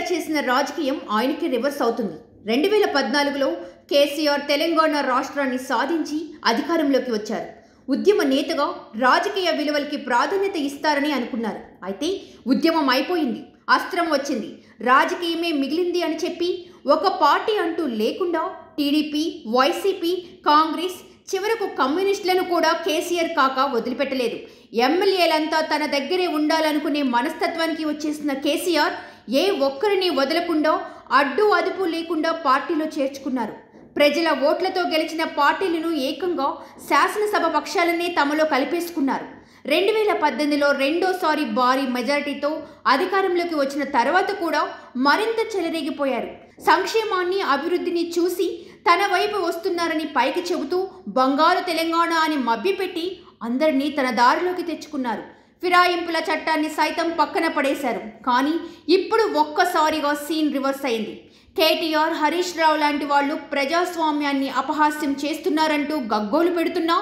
కేసీఆర్ చేసిన రాజకీయం ఆయనకి రివర్స్ అవుతుంది. 2014లో కేసీఆర్ తెలంగాణ రాష్ట్రాన్ని సాధించి అధికారంలోకి వచ్చారు. ఉద్యమ నేతగా రాజకీయ విలువలకి ప్రాధాన్యత ఇస్తారని అనుకున్నారు. అయితే ఉద్యమం అయిపోయింది, అస్త్రం వచ్చింది, రాజకీయమే మిగిలింది అని చెప్పి ఒక పార్టీ అంటూ లేకుండా టీడీపీ, వైసీపీ, కాంగ్రెస్, చివరకు కమ్యూనిస్టులను కూడా కేసీఆర్ కాక వదిలిపెట్టలేదు. ఎమ్మెల్యేలంతా తన దగ్గరే ఉండాలనుకునే మనస్తత్వానికి వచ్చేసిన కేసీఆర్ ఏ ఒక్కరిని వదలకుండా అడ్డు అదుపు లేకుండా పార్టీలో చేర్చుకున్నారు. ప్రజల ఓట్లతో గెలిచిన పార్టీలను ఏకంగా శాసనసభ పక్షాలనే తమలో కలిపేసుకున్నారు. 2018లో రెండోసారి భారీ మెజారిటీతో అధికారంలోకి వచ్చిన తర్వాత కూడా మరింత చెలరేగిపోయారు. సంక్షేమాన్ని, అభివృద్ధిని చూసి తన వైపు వస్తున్నారని పైకి చెబుతూ బంగారు తెలంగాణ అని మభ్యపెట్టి అందరినీ తన దారిలోకి తెచ్చుకున్నారు. ఫిరాయింపుల చట్టాన్ని సైతం పక్కన పడేశారు. కానీ ఇప్పుడు ఒక్కసారిగా సీన్ రివర్స్ అయింది. కేటీఆర్, హరీష్ రావు లాంటి వాళ్ళు ప్రజాస్వామ్యాన్ని అపహాస్యం చేస్తున్నారంటూ గగ్గోలు పెడుతున్నా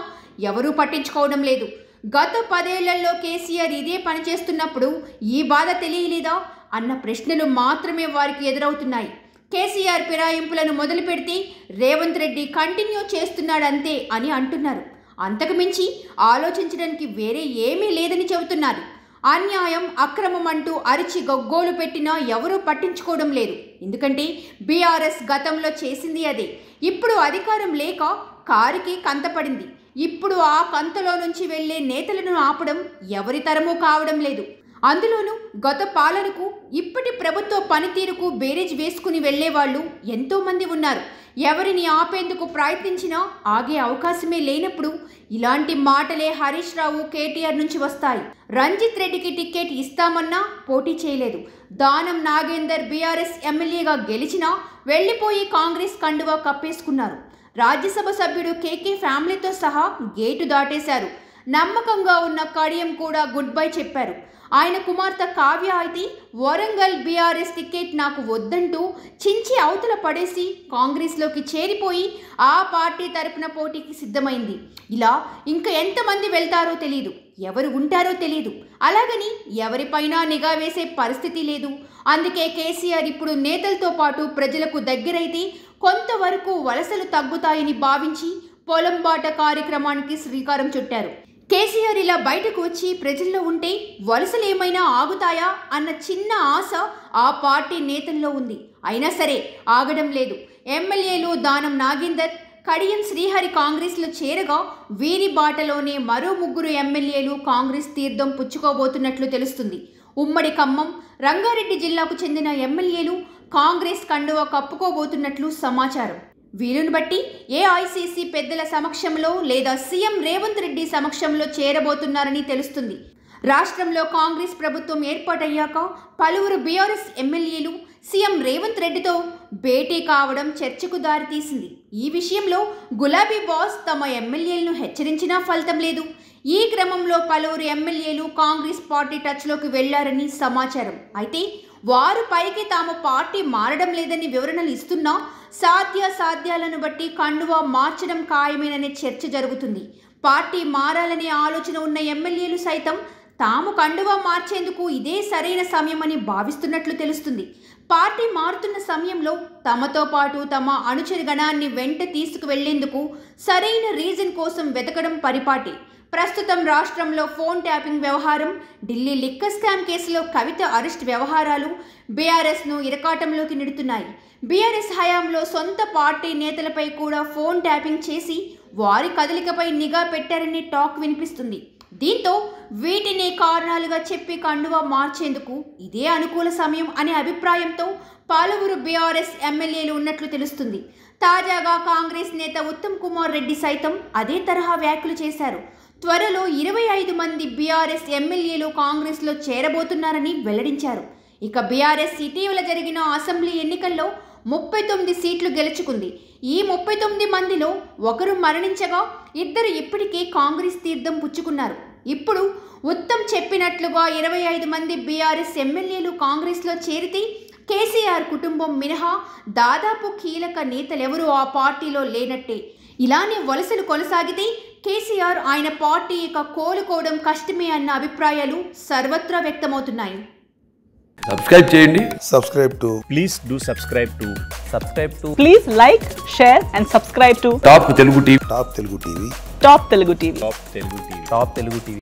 ఎవరూ పట్టించుకోవడం లేదు. గత 10 ఏళ్లలో కేసీఆర్ ఇదే పని చేస్తున్నప్పుడు ఈ బాధ తెలియలేదా అన్న ప్రశ్నలు మాత్రమే వారికి ఎదురవుతున్నాయి. కేసీఆర్ ఫిరాయింపులను మొదలు పెడితే రేవంత్ రెడ్డి కంటిన్యూ చేస్తున్నాడంతే అని అంటున్నారు. అంతకుమించి ఆలోచించడానికి వేరే ఏమీ లేదని చెబుతున్నారు. అన్యాయం, అక్రమం అంటూ అరిచి గగ్గోలు పెట్టినా ఎవరూ పట్టించుకోవడం లేదు. ఎందుకంటే బీఆర్ఎస్ గతంలో చేసింది అదే. ఇప్పుడు అధికారం లేక కారికి కంతపడింది. ఇప్పుడు ఆ కంతలో నుంచి వెళ్లే నేతలను ఆపడం ఎవరి తరమూ కావడం లేదు. అందులోనూ గత పాలనకు ఇప్పటి ప్రభుత్వ పనితీరుకు బేరేజ్ వేసుకుని వెళ్లేవాళ్లు ఎంతోమంది ఉన్నారు. ఎవరిని ఆపేందుకు ప్రయత్నించినా ఆగే అవకాశమే లేనప్పుడు ఇలాంటి మాటలే హరీష్ రావు, కేటీఆర్ నుంచి వస్తాయి. రంజిత్ రెడ్డికి టికెట్ ఇస్తామన్నా పోటీ చేయలేదు. దానం నాగేందర్ బీఆర్ఎస్ ఎమ్మెల్యేగా గెలిచినా వెళ్లిపోయి కాంగ్రెస్ కండువా కప్పేసుకున్నారు. రాజ్యసభ సభ్యుడు కేకే ఫ్యామిలీతో సహా గేటు దాటేశారు. నమ్మకంగా ఉన్న కడియం కూడా గుడ్ బై చెప్పారు. ఆయన కుమార్తె కావ్య అయితే వరంగల్ బీఆర్ఎస్ టికెట్ నాకు వద్దంటూ చించి అవతల పడేసి కాంగ్రెస్లోకి చేరిపోయి ఆ పార్టీ తరపున పోటీకి సిద్ధమైంది. ఇలా ఇంకా ఎంతమంది వెళ్తారో తెలీదు, ఎవరు ఉంటారో తెలీదు. అలాగని ఎవరిపైనా నిఘా వేసే పరిస్థితి లేదు. అందుకే కేసీఆర్ ఇప్పుడు నేతలతో పాటు ప్రజలకు దగ్గరైతే కొంతవరకు వలసలు తగ్గుతాయని భావించి పొలంబాట కార్యక్రమానికి శ్రీకారం చుట్టారు. కేసీఆర్ ఇలా బయటకు వచ్చి ప్రజల్లో ఉంటే వలసలు ఏమైనా ఆగుతాయా అన్న చిన్న ఆశ ఆ పార్టీ నేతల్లో ఉంది. అయినా సరే ఆగడం లేదు. ఎమ్మెల్యేలు దానం నాగేందర్, కడియం శ్రీహరి కాంగ్రెస్లో చేరగా వీరి బాటలోనే మరో 3 ఎమ్మెల్యేలు కాంగ్రెస్ తీర్థం పుచ్చుకోబోతున్నట్లు తెలుస్తుంది. ఉమ్మడి ఖమ్మం, రంగారెడ్డి జిల్లాకు చెందిన ఎమ్మెల్యేలు కాంగ్రెస్ కండువా కప్పుకోబోతున్నట్లు సమాచారం. వీలును బట్టి ఏఐసీసీ పెద్దల సమక్షంలో లేదా సీఎం రేవంత్ రెడ్డి సమక్షంలో చేరబోతున్నారని తెలుస్తుంది. రాష్ట్రంలో కాంగ్రెస్ ప్రభుత్వం ఏర్పాటయ్యాక పలువురు బీఆర్ఎస్ ఎమ్మెల్యేలు సీఎం రేవంత్ రెడ్డితో భేటీ కావడం చర్చకు దారితీసింది. ఈ విషయంలో గులాబీ బాస్ తమ ఎమ్మెల్యేలను హెచ్చరించినా ఫలితం లేదు. ఈ క్రమంలో పలువురు ఎమ్మెల్యేలు కాంగ్రెస్ పార్టీ టచ్లోకి వెళ్లారని సమాచారం. అయితే వారు పైకి తాము పార్టీ మారడం లేదని వివరణలు ఇస్తున్నా సాధ్యాలను బట్టి కండువా మార్చడం ఖాయమేననే చర్చ జరుగుతుంది. పార్టీ మారాలనే ఆలోచన ఉన్న ఎమ్మెల్యేలు సైతం తాము కండువా మార్చేందుకు ఇదే సరైన సమయమని భావిస్తున్నట్లు తెలుస్తుంది. పార్టీ మారుతున్న సమయంలో తమతో పాటు తమ అనుచర గణాన్ని వెంట తీసుకువెళ్లేందుకు సరైన రీజన్ కోసం వెతకడం పరిపాటి. ప్రస్తుతం రాష్ట్రంలో ఫోన్ ట్యాపింగ్ వ్యవహారం, ఢిల్లీ లిక్కర్ స్కామ్ కేసులో కవిత అరెస్ట్ వ్యవహారాలు బీఆర్ఎస్ను ఇరకాటంలోకి నెడుతున్నాయి. బీఆర్ఎస్ హయాంలో సొంత పార్టీ నేతలపై కూడా ఫోన్ ట్యాపింగ్ చేసి వారి కదలికపై నిఘా పెట్టారని టాక్ వినిపిస్తుంది. దీంతో వీటిని కారణాలుగా చెప్పి కండువా మార్చేందుకు ఇదే అనుకూల సమయం అనే అభిప్రాయంతో పలువురు బీఆర్ఎస్ ఎమ్మెల్యేలు ఉన్నట్లు తెలుస్తుంది. తాజాగా కాంగ్రెస్ నేత ఉత్తమ్ కుమార్ రెడ్డి సైతం అదే తరహా వ్యాఖ్యలు చేశారు. త్వరలో 25 మంది బీఆర్ఎస్ ఎమ్మెల్యేలు కాంగ్రెస్లో చేరబోతున్నారని వెల్లడించారు. ఇక బీఆర్ఎస్ ఇటీవల జరిగిన అసెంబ్లీ ఎన్నికల్లో 39 సీట్లు గెలుచుకుంది. ఈ 39 మందిలో ఒకరు మరణించగా 2 ఇప్పటికే కాంగ్రెస్ తీర్థం పుచ్చుకున్నారు. ఇప్పుడు ఉత్తమ్ చెప్పినట్లుగా 25 మంది బీఆర్ఎస్ ఎమ్మెల్యేలు కాంగ్రెస్లో చేరితే కేసీఆర్ కుటుంబం మినహా దాదాపు కీలక నేతలెవరూ ఆ పార్టీలో లేనట్టే. ఇలానే వలసలు కొనసాగితే కేసీఆర్, ఆయన పార్టీ ఇక కోలుకోవడం కష్టమే అన్న అభిప్రాయాలు సర్వత్రా వ్యక్తమవుతున్నాయి. సబ్స్క్రైబ్ చేయండి. Subscribe to. Please do subscribe to. Please like, share and subscribe to top Telugu TV. Top Telugu TV. Top Telugu TV. Top Telugu TV.